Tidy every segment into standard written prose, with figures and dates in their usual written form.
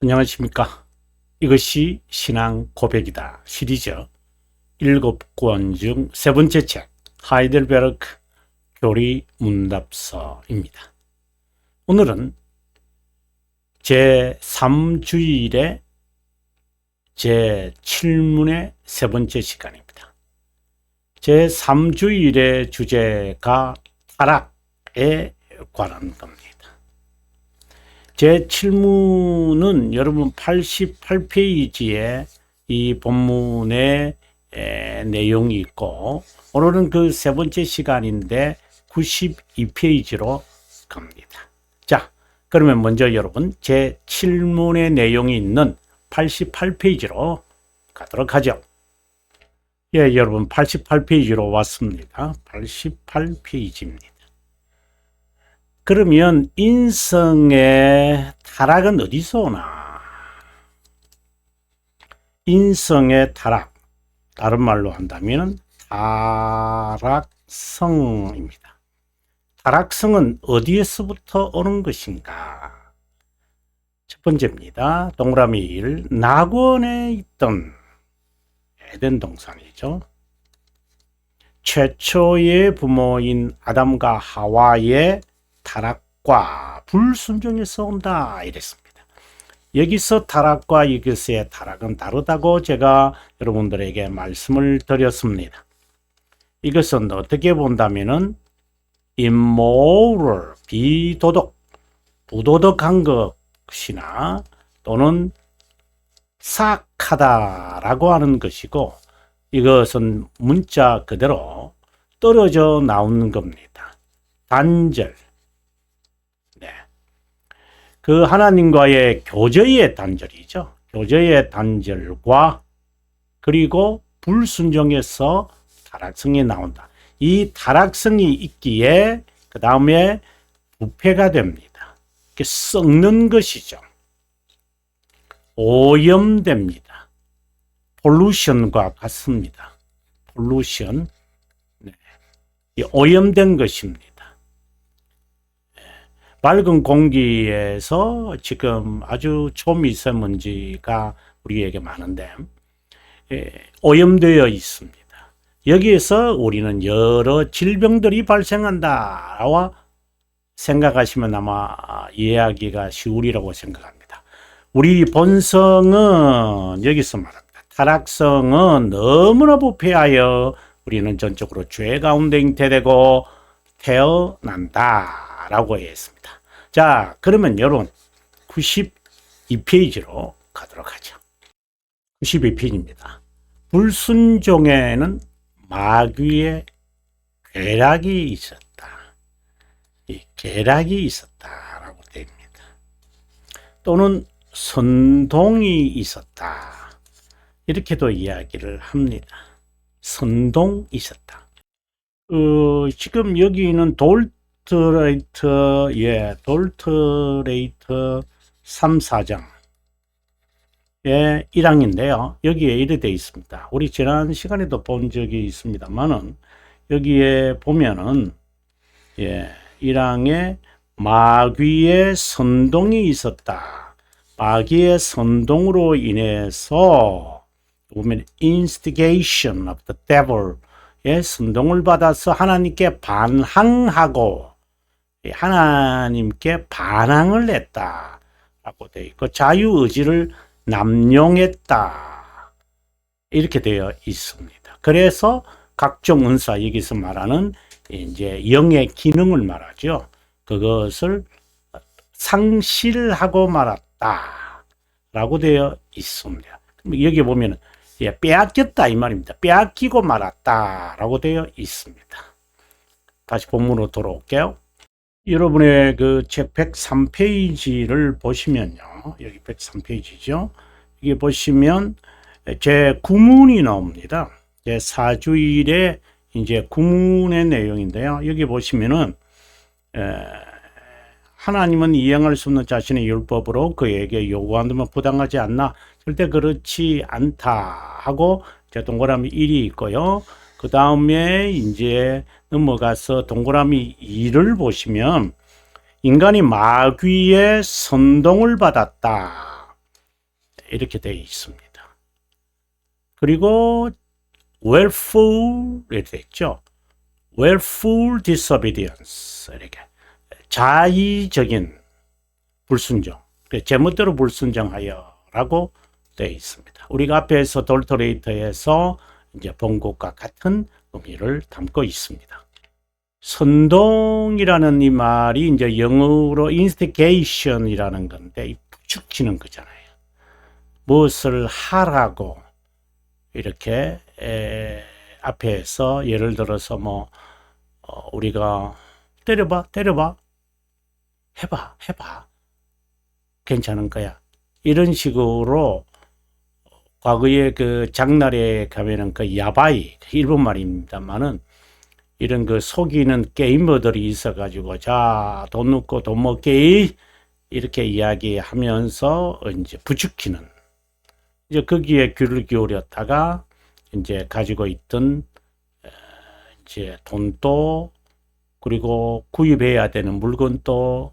안녕하십니까. 이것이 신앙 고백이다 시리즈 7권 중 세 번째 책 하이델베르크 교리 문답서입니다. 오늘은 제3주일의 제7문의 세 번째 시간입니다. 제3주일의 주제가 타락에 관한 겁니다. 제7문은 여러분 88페이지에 이 본문의 내용이 있고, 오늘은 그 세 번째 시간인데 92페이지로 갑니다. 자, 그러면 먼저 여러분 제7문의 내용이 있는 88페이지로 가도록 하죠. 예, 여러분 88페이지로 왔습니다. 88페이지입니다. 그러면 인성의 타락은 어디서 오나? 인성의 타락, 다른 말로 한다면 타락성입니다. 타락성은 어디에서부터 오는 것인가? 첫 번째입니다. 동그라미 1, 낙원에 있던 에덴 동산이죠. 최초의 부모인 아담과 하와의 타락과 불순종에서 온다 이랬습니다. 여기서 타락과 이것의 타락은 다르다고 제가 여러분들에게 말씀을 드렸습니다. 이것은 어떻게 본다면은 immoral, 비도덕, 부도덕한 것이나 또는 사악하다라고 하는 것이고, 이것은 문자 그대로 떨어져 나오는 겁니다. 단절, 그 하나님과의 교제의 단절이죠. 교제의 단절과 그리고 불순종에서 타락성이 나온다. 이 타락성이 있기에 그 다음에 부패가 됩니다. 썩는 것이죠. 오염됩니다. 폴루션과 같습니다. 폴루션, 오염된 것입니다. 맑은 공기에서 지금 아주 초미세먼지가 우리에게 많은데 오염되어 있습니다. 여기에서 우리는 여러 질병들이 발생한다라고 생각하시면 아마 이해하기가 쉬우리라고 생각합니다. 우리 본성은 여기서 말합니다. 타락성은 너무나 부패하여 우리는 전적으로 죄 가운데 잉태되고 태어난다 라고 했습니다. 자, 그러면 여러분 92페이지로 가도록 하죠. 92페이지입니다. 불순종에는 마귀의 궤락이 있었다. 이 궤락이 있었다라고 됩니다. 또는 선동이 있었다. 이렇게도 이야기를 합니다. 선동 있었다. 지금 여기는 돌트레이터 3, 4장의 1항인데요. 여기에 이렇게 되어 있습니다. 우리 지난 시간에도 본 적이 있습니다만은, 여기에 보면은, 1항에 마귀의 선동이 있었다. 마귀의 선동으로 인해서, 보면, instigation of the devil의 선동을 받아서 하나님께 반항하고, 하나님께 반항을 했다라고 되어 있고, 자유의지를 남용했다 이렇게 되어 있습니다. 그래서 각종 은사, 여기서 말하는 이제 영의 기능을 말하죠. 그것을 상실하고 말았다라고 되어 있습니다. 여기 보면은 빼앗겼다 이 말입니다. 빼앗기고 말았다라고 되어 있습니다. 다시 본문으로 돌아올게요. 여러분의 그 책 103페이지를 보시면요. 여기 103페이지죠. 여기 보시면 제 9문이 나옵니다. 제 4주일의 이제 9문의 내용인데요. 여기 보시면은, 하나님은 이행할 수 없는 자신의 율법으로 그에게 요구한다면 부당하지 않나? 절대 그렇지 않다 하고, 제 동그라미 1이 있고요. 그 다음에 이제 넘어가서 동그라미 2를 보시면 인간이 마귀의 선동을 받았다. 이렇게 되어 있습니다. 그리고 willful 이렇게 있죠. willful disobedience 이렇게 자의적인 불순종, 제멋대로 불순종하여라고 되어 있습니다. 우리가 앞에서 adulterate에서 이제 본 것과 같은 의미를 담고 있습니다. 선동이라는 이 말이 이제 영어로 instigation이라는 건데 부추기는 거잖아요. 무엇을 하라고 이렇게 앞에서 예를 들어서 뭐 우리가 때려봐 해봐 괜찮은 거야 이런 식으로 과거에 그 장날에 가면은 그 야바이 일본 말입니다만은 이런 그 속이는 게이머들이 있어가지고 자 돈 넣고 돈 먹게 이렇게 이야기하면서 이제 부추기는 이제 거기에 귀를 기울였다가 이제 가지고 있던 이제 돈도 그리고 구입해야 되는 물건도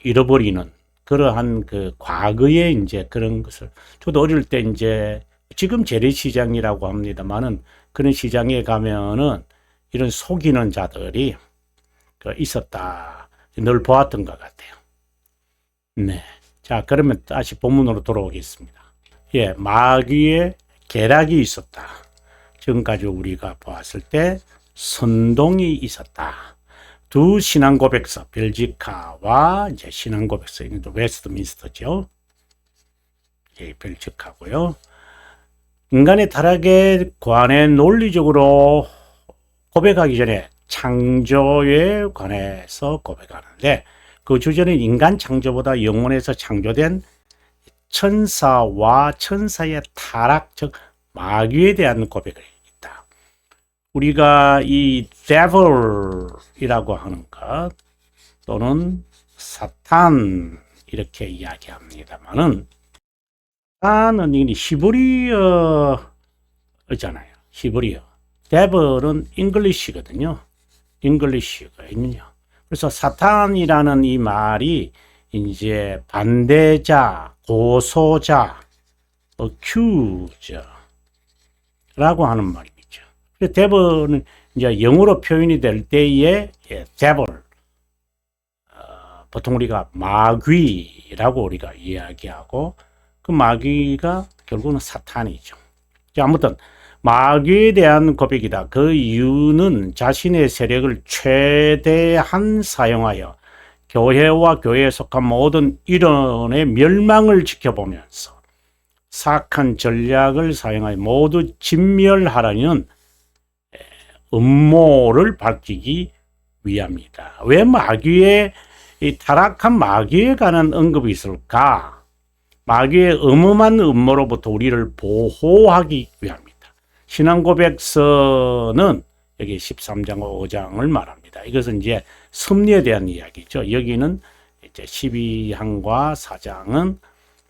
잃어버리는 그러한 그 과거에 이제 그런 것을 저도 어릴 때 이제 지금 재래시장이라고 합니다만은 그런 시장에 가면은 이런 속이는 자들이 있었다. 늘 보았던 것 같아요. 네. 자, 그러면 다시 본문으로 돌아오겠습니다. 예, 마귀의 계략이 있었다. 지금까지 우리가 보았을 때 선동이 있었다. 두 신앙 고백서, 벨지카와 이제 신앙 고백서, 웨스트민스터죠. 예, 벨지카고요. 인간의 타락에 관해 논리적으로 고백하기 전에 창조에 관해서 고백하는데 그 주제는 인간 창조보다 영원에서 창조된 천사와 천사의 타락, 즉 마귀에 대한 고백이 있다. 우리가 이 devil이라고 하는 것 또는 사탄 이렇게 이야기합니다만은 사탄은 히브리어잖아요. 히브리어. devil은 잉글리시거든요. 잉글리시거든요. 그래서 사탄이라는 이 말이 이제 반대자, 고소자, accuser라고 하는 말이죠. devil은 이제 영어로 표현이 될 때에 devil, 보통 우리가 마귀라고 우리가 이야기하고 그 마귀가 결국은 사탄이죠. 아무튼 마귀에 대한 고백이다. 그 이유는 자신의 세력을 최대한 사용하여 교회와 교회에 속한 모든 일원의 멸망을 지켜보면서 사악한 전략을 사용하여 모두 진멸하라는 음모를 밝히기 위함이다. 왜 마귀의 이 타락한 마귀에 관한 언급이 있을까? 마귀의 음험한 음모로부터 우리를 보호하기 위함이다. 신앙고백서는 여기 13장 5장을 말합니다. 이것은 이제 섭리에 대한 이야기죠. 여기는 이제 12항과 4장은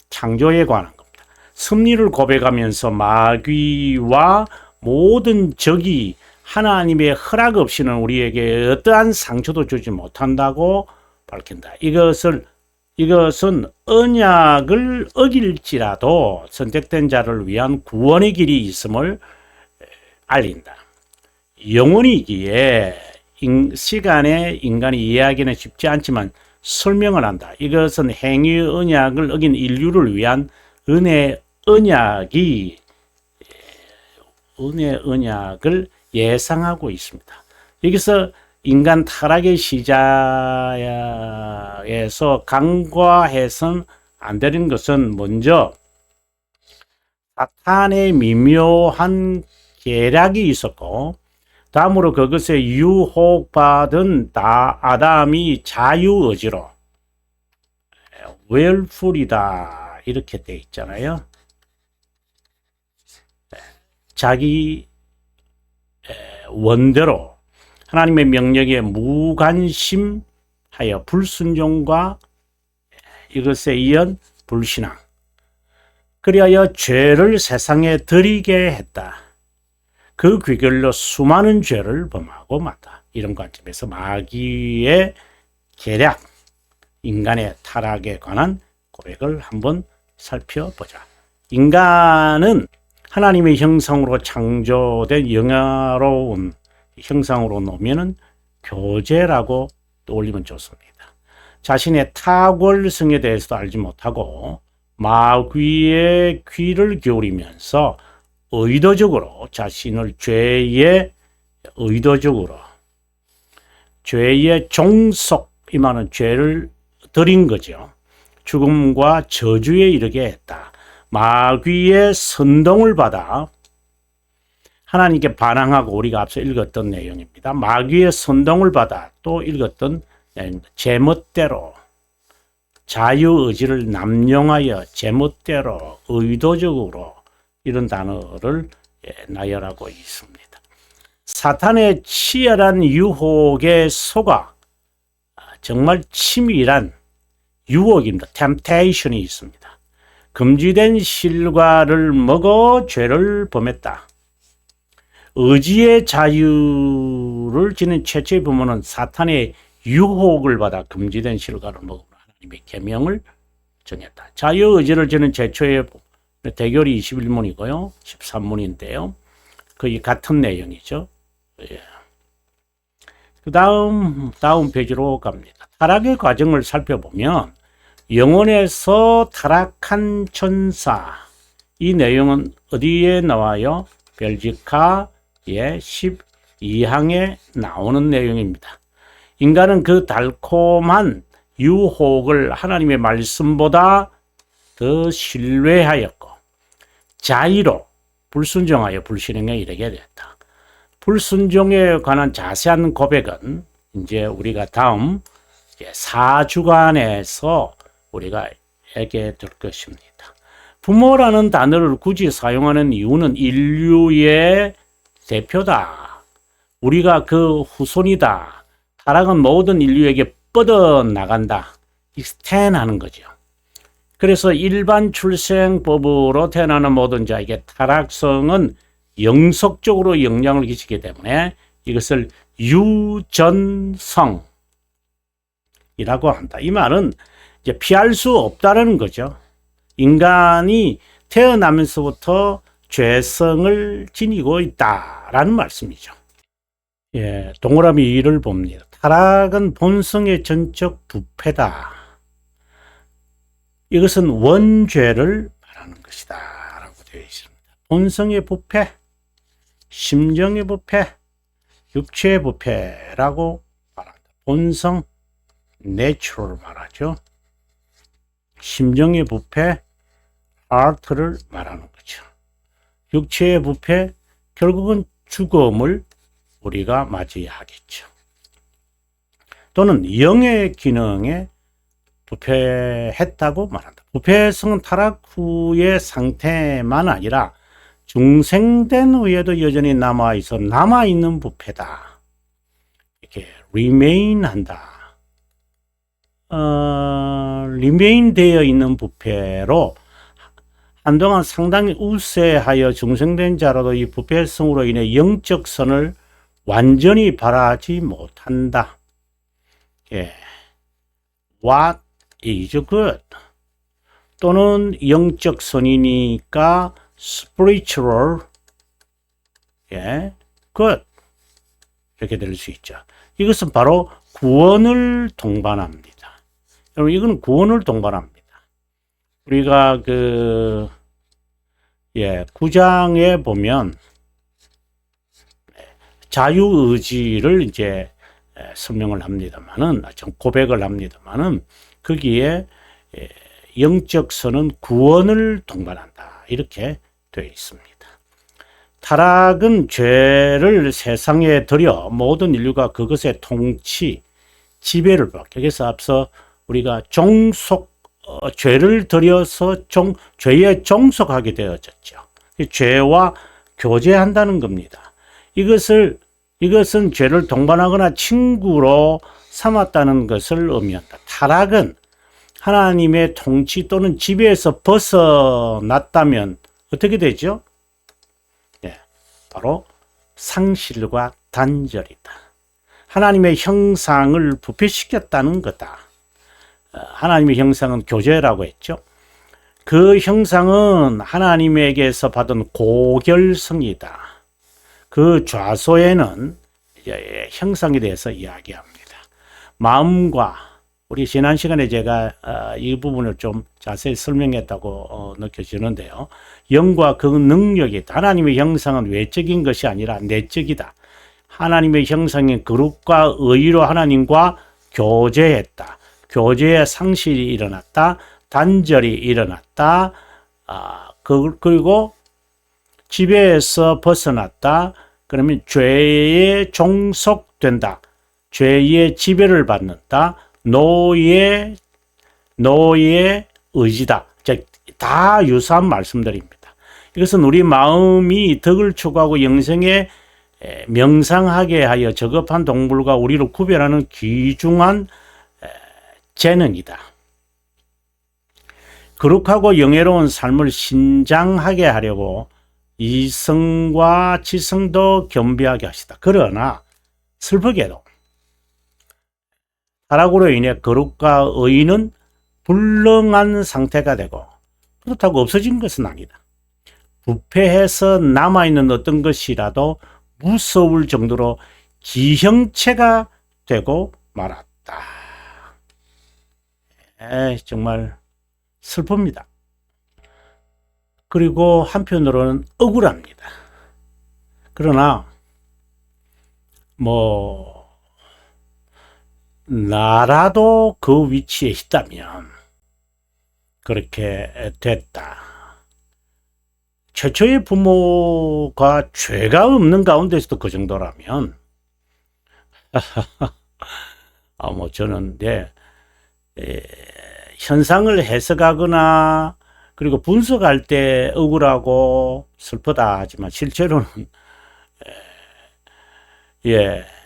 창조에 관한 겁니다. 섭리를 고백하면서 마귀와 모든 적이 하나님의 허락 없이는 우리에게 어떠한 상처도 주지 못한다고 밝힌다. 이것은 언약을 어길지라도 선택된 자를 위한 구원의 길이 있음을 알린다. 영원이기에 시간에 인간이 이해하기는 쉽지 않지만 설명을 한다. 이것은 행위의 언약을 어긴 인류를 위한 은혜 언약을 예상하고 있습니다. 여기서 인간 타락의 시작에서 간과해서는 안 되는 것은 먼저 사탄의 미묘한 계략이 있었고 다음으로 그것에 유혹받은 아담이 자유의지로 willful이다 이렇게 돼 있잖아요. 자기 원대로 하나님의 명령에 무관심하여 불순종과 이것에 의한 불신앙 그리하여 죄를 세상에 들이게 했다. 그 귀결로 수많은 죄를 범하고 만다. 이런 관점에서 마귀의 계략, 인간의 타락에 관한 고백을 한번 살펴보자. 인간은 하나님의 형상으로 창조된 영화로운 형상으로 놓으면은 교제라고 떠올리면 좋습니다. 자신의 탁월성에 대해서도 알지 못하고 마귀의 귀를 기울이면서 의도적으로 자신을 죄의 종속, 이 말은 죄를 들인 거죠. 죽음과 저주에 이르게 했다. 마귀의 선동을 받아 하나님께 반항하고, 우리가 앞서 읽었던 내용입니다. 마귀의 선동을 받아 또 읽었던 내용입니다. 제멋대로, 자유의지를 남용하여 제멋대로 의도적으로, 이런 단어를 나열하고 있습니다. 사탄의 치열한 유혹에 속아 정말 치밀한 유혹입니다. temptation이 있습니다. 금지된 실과를 먹어 죄를 범했다. 의지의 자유를 지닌 최초의 부모는 사탄의 유혹을 받아 금지된 실과를 먹으며 하나님의 계명을 정했다. 자유의지를 지닌 최초의 대결이 21문이고요. 13문인데요. 거의 같은 내용이죠. 예. 그 다음 페이지로 갑니다. 타락의 과정을 살펴보면 영혼에서 타락한 천사, 이 내용은 어디에 나와요? 벨지카의 12항에 나오는 내용입니다. 인간은 그 달콤한 유혹을 하나님의 말씀보다 더 신뢰하였고 자의로 불순종하여 불신행에 이르게 됐다. 불순종에 관한 자세한 고백은 이제 우리가 다음 4주간에서 우리가 알게 될 것입니다. 부모라는 단어를 굳이 사용하는 이유는 인류의 대표다. 우리가 그 후손이다. 타락은 모든 인류에게 뻗어나간다. 익스텐하는 거죠. 그래서 일반 출생법으로 태어나는 모든 자에게 타락성은 영속적으로 영향을 끼치기 때문에 이것을 유전성이라고 한다. 이 말은 이제 피할 수 없다는 거죠. 인간이 태어나면서부터 죄성을 지니고 있다라는 말씀이죠. 예, 동그라미 2를 봅니다. 타락은 본성의 전적 부패다. 이것은 원죄를 말하는 것이다 라고 되어 있습니다. 본성의 부패, 심정의 부패, 육체의 부패라고 말합니다. 본성, 내추럴 말하죠. 심정의 부패, heart를 말하는 거죠. 육체의 부패, 결국은 죽음을 우리가 맞이하겠죠. 또는 영의 기능에 부패했다고 말한다. 부패성은 타락 후의 상태만 아니라 중생된 후에도 여전히 남아있는 부패다. 이렇게 remain 한다. remain 되어 있는 부패로 한동안 상당히 우세하여 중생된 자라도 이 부패성으로 인해 영적 선을 완전히 발하지 못한다. 예. What is good? 또는 영적 선이니까 spiritual, 예, good. 이렇게 될 수 있죠. 이것은 바로 구원을 동반합니다. 여러분, 이건 구원을 동반합니다. 우리가 9장에 보면 자유의지를 이제 설명을 합니다만은, 고백을 합니다만은, 거기에 영적 선은 구원을 동반한다. 이렇게 되어 있습니다. 타락은 죄를 세상에 들여 모든 인류가 그것의 통치, 지배를 받게. 그래서 앞서 우리가 죄를 들여서 죄에 종속하게 되어졌죠. 죄와 교제한다는 겁니다. 이것은 죄를 동반하거나 친구로 삼았다는 것을 의미한다. 타락은 하나님의 통치 또는 지배에서 벗어났다면 어떻게 되죠? 네, 바로 상실과 단절이다. 하나님의 형상을 부패시켰다는 거다. 하나님의 형상은 교제라고 했죠. 그 형상은 하나님에게서 받은 고결성이다. 그 좌소에는 이제 형상에 대해서 이야기합니다. 마음과 우리 지난 시간에 제가 이 부분을 좀 자세히 설명했다고 느껴지는데요. 영과 그 능력이 하나님의 형상은 외적인 것이 아니라 내적이다. 하나님의 형상인 거룩과 의로 하나님과 교제했다. 교제의 상실이 일어났다. 단절이 일어났다. 그리고 지배에서 벗어났다. 그러면 죄에 종속된다. 죄의 지배를 받는다. 노예의 의지다. 다 유사한 말씀들입니다. 이것은 우리 마음이 덕을 추구하고 영생에 명상하게 하여 저급한 동물과 우리를 구별하는 귀중한 재능이다. 거룩하고 영예로운 삶을 신장하게 하려고 이성과 지성도 겸비하게 하시다. 그러나 슬프게도 타락으로 인해 거룩과 의는 불능한 상태가 되고 그렇다고 없어진 것은 아니다. 부패해서 남아있는 어떤 것이라도 무서울 정도로 기형체가 되고 말았다. 정말 슬픕니다. 그리고 한편으로는 억울합니다. 그러나 나라도 그 위치에 있다면 그렇게 됐다. 최초의 부모가 죄가 없는 가운데서도 그 정도라면 저는 현상을 해석하거나 그리고 분석할 때 억울하고 슬프다 하지만 실제로는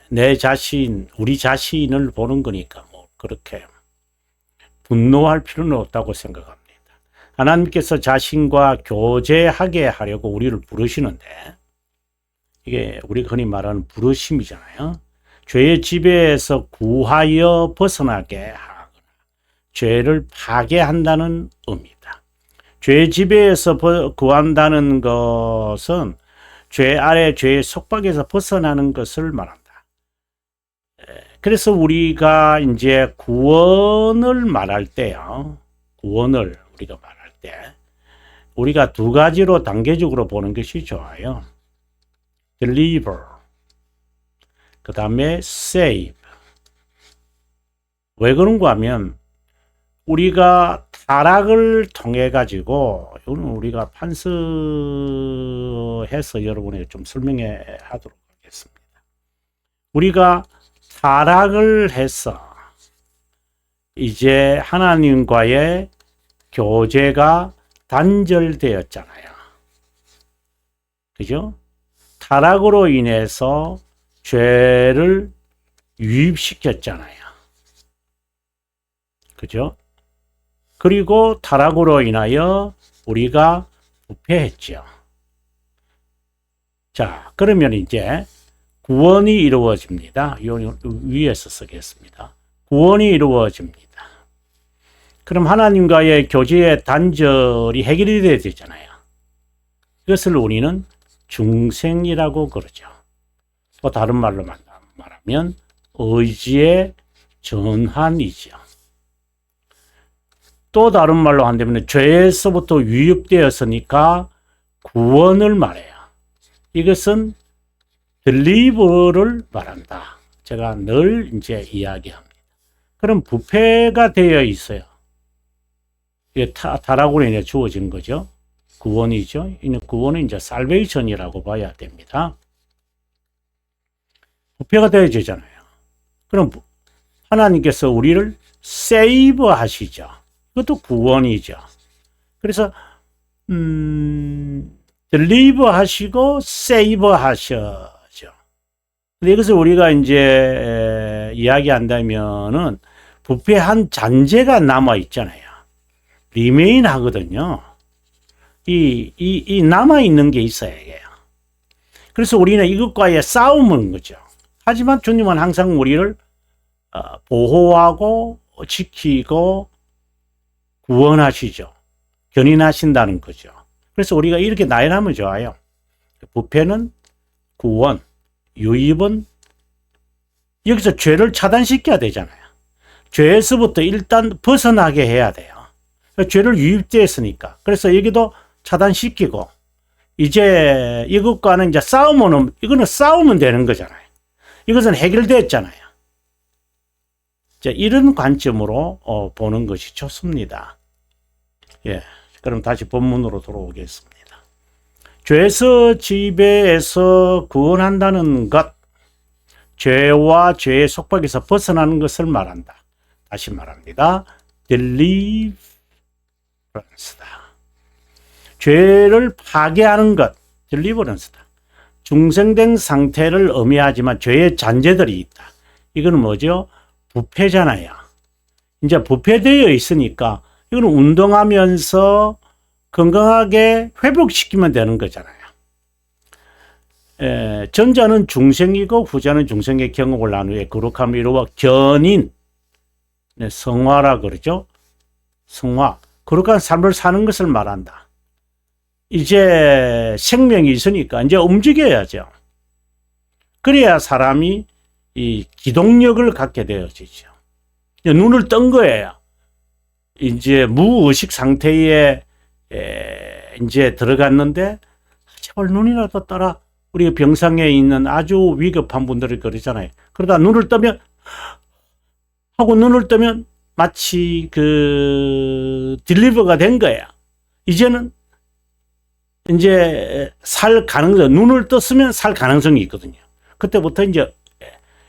내 자신, 우리 자신을 보는 거니까 그렇게 분노할 필요는 없다고 생각합니다. 하나님께서 자신과 교제하게 하려고 우리를 부르시는데 이게 우리가 흔히 말하는 부르심이잖아요. 죄의 지배에서 구하여 벗어나게 하거나 죄를 파괴한다는 의미다. 죄의 지배에서 구한다는 것은 죄 아래 죄의 속박에서 벗어나는 것을 말한다. 그래서 우리가 이제 구원을 말할 때요. 구원을 우리가 말할 때 우리가 두 가지로 단계적으로 보는 것이 좋아요. deliver, 그 다음에 save. 왜 그런가 하면 우리가 타락을 통해 가지고 이거는 우리가 판서해서 여러분에게 좀 설명해 하도록 하겠습니다. 우리가 타락을 해서 이제 하나님과의 교제가 단절되었잖아요. 그죠? 타락으로 인해서 죄를 유입시켰잖아요. 그죠? 그리고 타락으로 인하여 우리가 부패했죠. 자, 그러면 이제 구원이 이루어집니다. 위에서 쓰겠습니다. 구원이 이루어집니다. 그럼 하나님과의 교제의 단절이 해결이 돼야 되잖아요. 이것을 우리는 중생이라고 그러죠. 또 다른 말로 말하면 의지의 전환이죠. 또 다른 말로 한다면 죄에서부터 유입되었으니까 구원을 말해요. 이것은 deliver를 말한다. 제가 늘 이제 이야기합니다. 그럼 부패가 되어 있어요. 이게 타락으로 인해 주어진 거죠. 구원이죠. 구원은 이제 salvation이라고 봐야 됩니다. 부패가 되어지잖아요. 그럼 하나님께서 우리를 save 하시죠. 그것도 구원이죠. 그래서 deliver 하시고 save 하셔죠. 근데 이것을 우리가 이제 이야기한다면은 부패한 잔재가 남아 있잖아요. remain 하거든요. 이 남아 있는 게 있어야 해요. 그래서 우리는 이것과의 싸움인 거죠. 하지만 주님은 항상 우리를 보호하고 지키고 구원하시죠. 견인하신다는 거죠. 그래서 우리가 이렇게 나열하면 좋아요. 부패는 구원, 유입은 여기서 죄를 차단시켜야 되잖아요. 죄에서부터 일단 벗어나게 해야 돼요. 죄를 유입되었으니까. 그래서 여기도 차단시키고, 이제 이것과는 이제 이거는 싸우면 되는 거잖아요. 이것은 해결됐잖아요. 자, 이런 관점으로 보는 것이 좋습니다. 예. 그럼 다시 본문으로 돌아오겠습니다. 죄에서 지배에서 구원한다는 것, 죄와 죄의 속박에서 벗어나는 것을 말한다. 다시 말합니다. deliverance다. 죄를 파괴하는 것, deliverance다. 중생된 상태를 의미하지만 죄의 잔재들이 있다. 이거는 뭐죠? 부패잖아요. 이제 부패되어 있으니까 이거는 운동하면서 건강하게 회복시키면 되는 거잖아요. 전자는 중생이고 후자는 중생의 경험을 나누어 거룩함을 이루어 견인, 성화라 그러죠. 성화, 거룩한 삶을 사는 것을 말한다. 이제 생명이 있으니까 이제 움직여야죠. 그래야 사람이 이 기동력을 갖게 되어지죠. 눈을 뜬 거예요. 이제 무의식 상태에 이제 들어갔는데 제발 눈이라도 떠라. 우리가 병상에 있는 아주 위급한 분들이 그러잖아요. 그러다 눈을 뜨면 마치 딜리버가 된 거야. 이제는 이제 살 가능성, 눈을 떴으면 살 가능성이 있거든요. 그때부터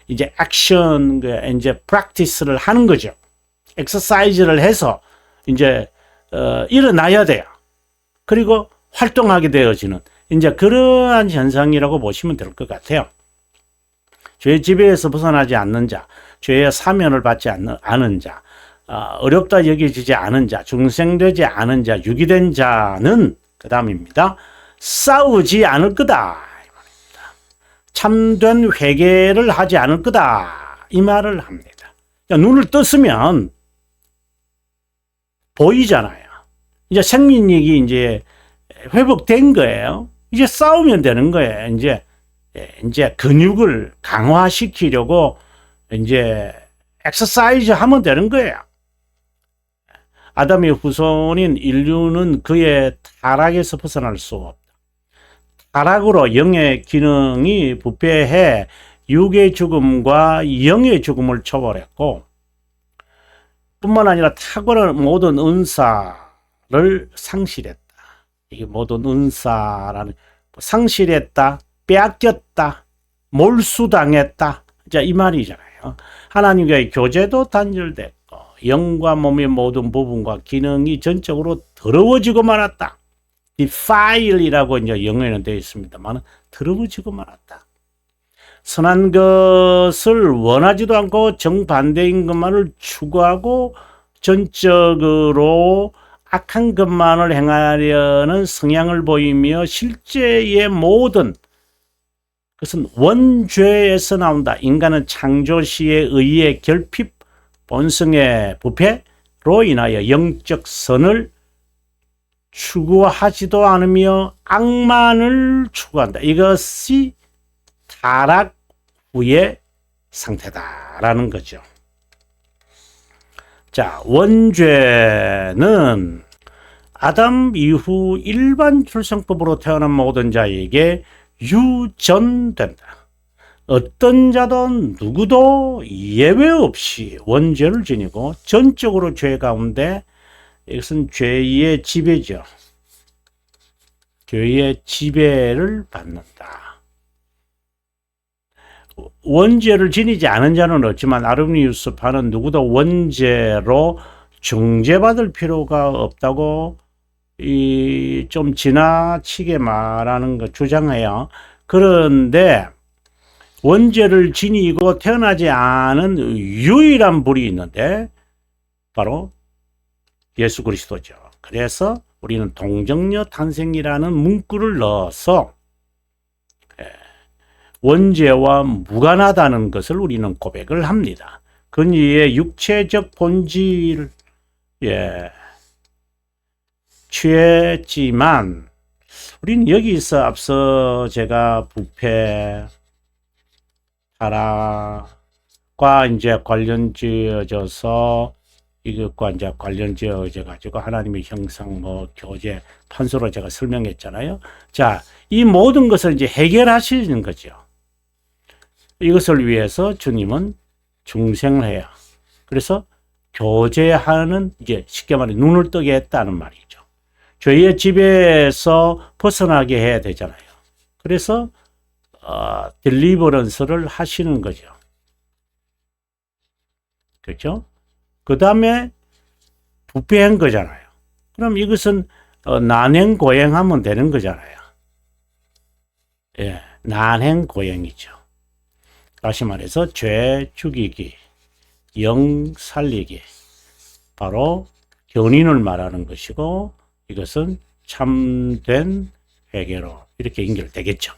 이제 액션, 이제 프랙티스를 하는 거죠. 엑서사이즈를 해서 이제 일어나야 돼요. 그리고 활동하게 되어지는 이제 그러한 현상이라고 보시면 될 것 같아요. 죄의 지배에서 벗어나지 않는 자, 죄의 사면을 받지 않은 자, 어렵다 여겨지지 않은 자, 중생되지 않은 자, 유기된 자는 그 다음입니다. 싸우지 않을 거다. 참된 회개를 하지 않을 거다. 이 말을 합니다. 눈을 떴으면 보이잖아요. 이제 생민력이 이제 회복된 거예요. 이제 싸우면 되는 거예요. 이제 근육을 강화시키려고 이제 엑서사이즈 하면 되는 거예요. 아담의 후손인 인류는 그의 타락에서 벗어날 수 없다. 타락으로 영의 기능이 부패해 육의 죽음과 영의 죽음을 초월했고, 뿐만 아니라 탁월한 모든 은사를 상실했다. 이게 모든 은사라는, 상실했다, 빼앗겼다, 몰수당했다. 자, 이 말이잖아요. 하나님과의 교제도 단절됐고, 영과 몸의 모든 부분과 기능이 전적으로 더러워지고 말았다. defile이라고 이제 영어에는 되어 있습니다만, 더러워지고 말았다. 선한 것을 원하지도 않고 정반대인 것만을 추구하고 전적으로 악한 것만을 행하려는 성향을 보이며 실제의 모든 그것은 원죄에서 나온다. 인간은 창조 시에 의해 결핍, 본성의 부패로 인하여 영적 선을 추구하지도 않으며 악만을 추구한다. 이것이 타락 후의 상태다라는 거죠. 자, 원죄는 아담 이후 일반 출생법으로 태어난 모든 자에게 유전된다. 어떤 자도 누구도 예외 없이 원죄를 지니고 전적으로 죄 가운데, 이것은 죄의 지배죠. 죄의 지배를 받는다. 원죄를 지니지 않은 자는 없지만 아르미우스파는 누구도 원죄로 정죄받을 필요가 없다고 좀 지나치게 말하는 거 주장해요. 그런데 원죄를 지니고 태어나지 않은 유일한 분이 있는데 바로 예수 그리스도죠. 그래서 우리는 동정녀 탄생이라는 문구를 넣어서 원죄와 무관하다는 것을 우리는 고백을 합니다. 그의 육체적 본질, 취했지만 우리는 여기서 앞서 제가 부패, 타락과 이제 관련 지어져서 이것과 이제 관련 지어져 가지고 하나님의 형상 뭐 교제 판서로 제가 설명했잖아요. 자, 이 모든 것을 이제 해결하시는 거죠. 이것을 위해서 주님은 중생을 해요. 그래서 교제하는, 이제 쉽게 말해 눈을 뜨게 했다는 말이죠. 죄의 지배에서 벗어나게 해야 되잖아요. 그래서 딜리버런스를 하시는 거죠. 그렇죠? 그 다음에 부패한 거잖아요. 그럼 이것은 난행고행하면 되는 거잖아요. 예, 난행고행이죠. 다시 말해서 죄 죽이기, 영 살리기, 바로 견인을 말하는 것이고, 이것은 참된 회개로 이렇게 연결되겠죠.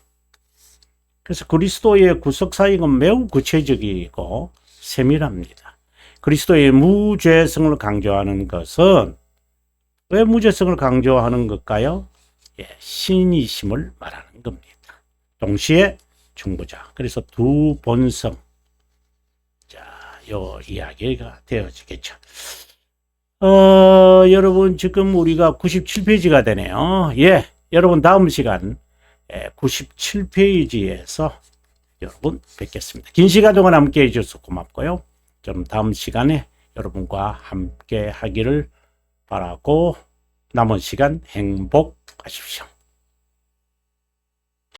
그래서 그리스도의 구속사역은 매우 구체적이고 세밀합니다. 그리스도의 무죄성을 강조하는 것은, 왜 무죄성을 강조하는 것일까요? 예, 신이심을 말하는 겁니다. 동시에 중보자. 그래서 두 본성. 자, 요 이야기가 되어지겠죠. 여러분, 지금 우리가 97페이지가 되네요. 예, 여러분, 다음 시간 97페이지에서 여러분 뵙겠습니다. 긴 시간 동안 함께 해주셔서 고맙고요. 저는 다음 시간에 여러분과 함께 하기를 바라고 남은 시간 행복하십시오.